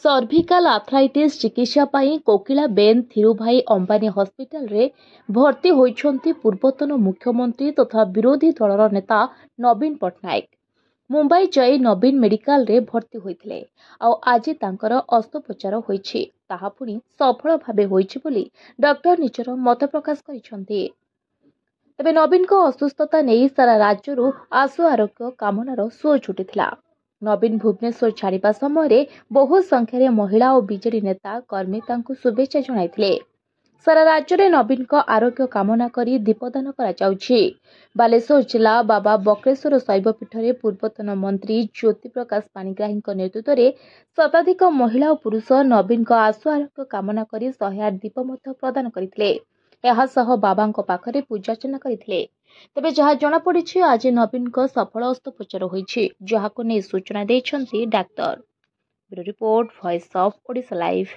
सर्भिकाल arthritis चिकित्सा पाई कोकिला Ben थिरुभाई Ambani hospital रे भर्ती होइछंती पूर्वतन मुख्यमंत्री तथा विरोधी दलर नेता नवीन पट्टनायक। मुंबई जाई नवीन मेडिकल रे भर्ती होइथिले आ आज तांकर अस्त्रोपचार होइछि ताहा पुनी सफल भाबे होइछि बोली डॉक्टर निजर मत प्रकाश करिसंती। तबे नवीन को असुस्थता नेई सारा राज्यरू आशु आरोग्य कामनार सुर छुटिथिला। नवीन भुवनेश्वर छाड़िबा समय बहु संख्यार महिला और बीजेडी नेता कर्मी तांकु शुभेच्छा जणाइथिले। सारा राज्य में नवीन को आरोग्य कामना करी दीपदान करा जाउछि। बालेश्वर जिला बाबा बक्रेश्वर शैवपीठ में पूर्वतन मंत्री ज्योति प्रकाश पाणिग्राही नेतृत्व में शताधिक महिला और पुरुष नवीन को आशु आरोग्य कामना करी 108 दीप प्रदान करथिले। एहासह बाबांको पाखरे पूजार्चना करथिले। तेबे जहाँ जनापड़ी आज नवीन को सफल अस्त्रोपचार होइछि जहाको नै सूचना दैछन्ति doctor. Bureau report, voice of Odisha live.